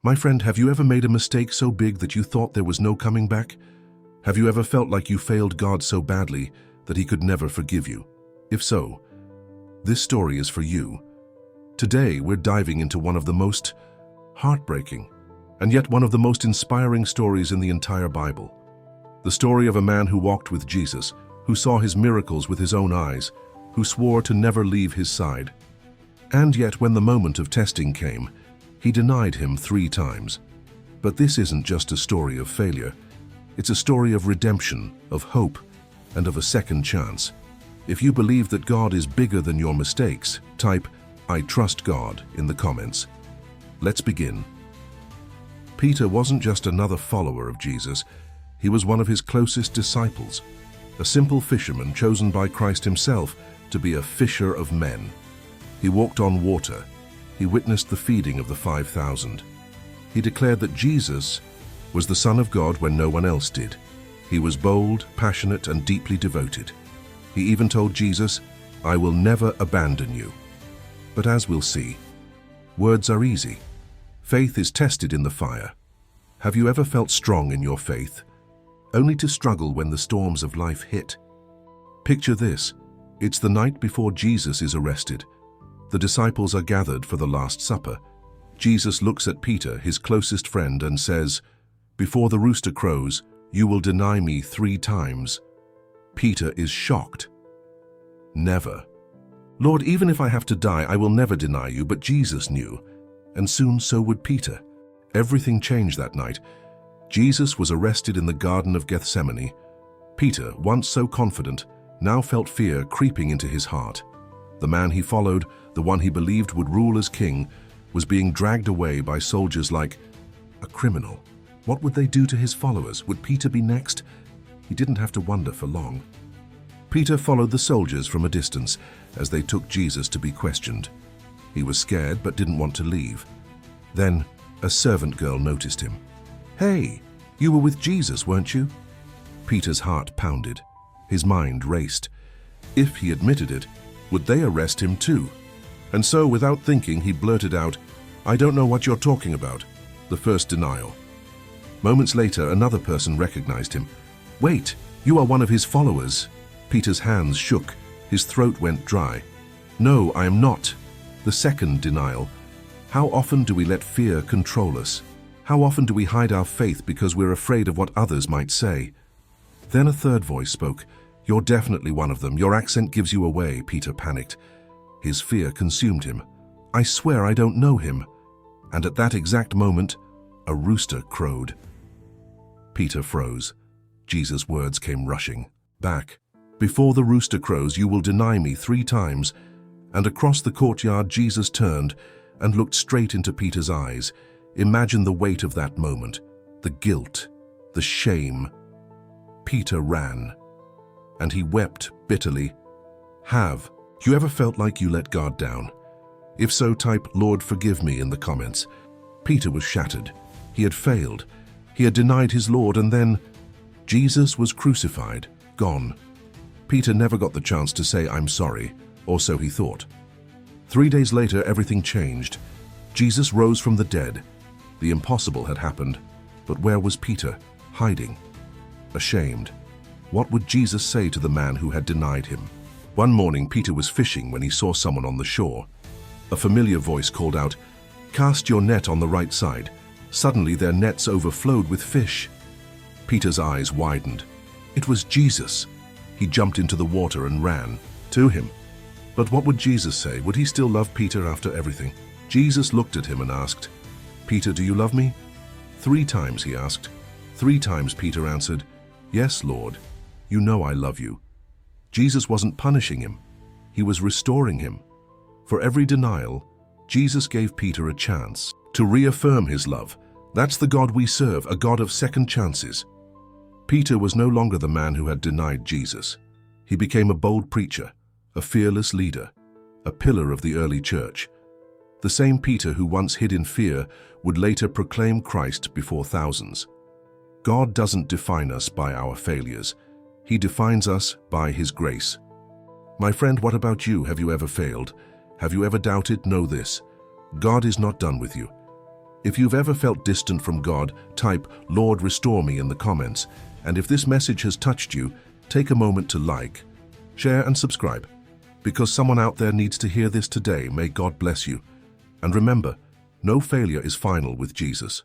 My friend, have you ever made a mistake so big that you thought there was no coming back? Have you ever felt like you failed God so badly that He could never forgive you? If so, this story is for you. Today, we're diving into one of the most heartbreaking and yet one of the most inspiring stories in the entire Bible. The story of a man who walked with Jesus, who saw His miracles with his own eyes, who swore to never leave His side. And yet, when the moment of testing came, He denied Him 3 times. But this isn't just a story of failure. It's a story of redemption, of hope, and of a second chance. If you believe that God is bigger than your mistakes, type, "I trust God" in the comments. Let's begin. Peter wasn't just another follower of Jesus. He was one of His closest disciples, a simple fisherman chosen by Christ Himself to be a fisher of men. He walked on water. He witnessed the feeding of the 5,000. He declared that Jesus was the Son of God when no one else did. He was bold, passionate, and deeply devoted. He even told Jesus, "I will never abandon you." But as we'll see, words are easy. Faith is tested in the fire. Have you ever felt strong in your faith, only to struggle when the storms of life hit? Picture this. It's the night before Jesus is arrested. The disciples are gathered for the Last Supper. Jesus looks at Peter, his closest friend, and says, "Before the rooster crows, you will deny me 3 times. Peter is shocked. "Never. Lord, even if I have to die, I will never deny you." But Jesus knew, and soon so would Peter. Everything changed that night. Jesus was arrested in the Garden of Gethsemane. Peter, once so confident, now felt fear creeping into his heart. The man he followed, the one he believed would rule as king, was being dragged away by soldiers like a criminal. What would they do to his followers? Would Peter be next? He didn't have to wonder for long. Peter followed the soldiers from a distance as they took Jesus to be questioned. He was scared but didn't want to leave. Then a servant girl noticed him. "Hey, you were with Jesus, weren't you?" Peter's heart pounded. His mind raced. If he admitted it, would they arrest him too? And so, without thinking, he blurted out, "I don't know what you're talking about." The first denial. Moments later, another person recognized him. "Wait, you are one of his followers." Peter's hands shook. His throat went dry. "No, I am not." The second denial. How often do we let fear control us? How often do we hide our faith because we're afraid of what others might say? Then a third voice spoke. "You're definitely one of them. Your accent gives you away." Peter panicked. His fear consumed him. "I swear I don't know him." And at that exact moment, a rooster crowed. Peter froze. Jesus' words came rushing back. "Before the rooster crows, you will deny me 3 times." And across the courtyard, Jesus turned and looked straight into Peter's eyes. Imagine the weight of that moment, the guilt, the shame. Peter ran, and he wept bitterly. Have you ever felt like you let God down? If so, type, "Lord, forgive me" in the comments. Peter was shattered. He had failed. He had denied his Lord, and then Jesus was crucified, gone. Peter never got the chance to say, "I'm sorry," or so he thought. 3 days later, everything changed. Jesus rose from the dead. The impossible had happened. But where was Peter? Hiding. Ashamed. What would Jesus say to the man who had denied him? One morning, Peter was fishing when he saw someone on the shore. A familiar voice called out, "Cast your net on the right side." Suddenly, their nets overflowed with fish. Peter's eyes widened. It was Jesus. He jumped into the water and ran to him. But what would Jesus say? Would he still love Peter after everything? Jesus looked at him and asked, "Peter, do you love me?" 3 times, he asked. 3 times Peter answered, "Yes, Lord, you know I love you." Jesus wasn't punishing him. He was restoring him. For every denial, Jesus gave Peter a chance to reaffirm his love. That's the God we serve, a God of second chances. Peter was no longer the man who had denied Jesus. He became a bold preacher, a fearless leader, a pillar of the early church. The same Peter who once hid in fear would later proclaim Christ before thousands. God doesn't define us by our failures. He defines us by His grace. My friend, what about you? Have you ever failed? Have you ever doubted? Know this: God is not done with you. If you've ever felt distant from God, type "Lord, restore me" in the comments. And if this message has touched you, take a moment to like, share and subscribe. Because someone out there needs to hear this today. May God bless you. And remember, no failure is final with Jesus.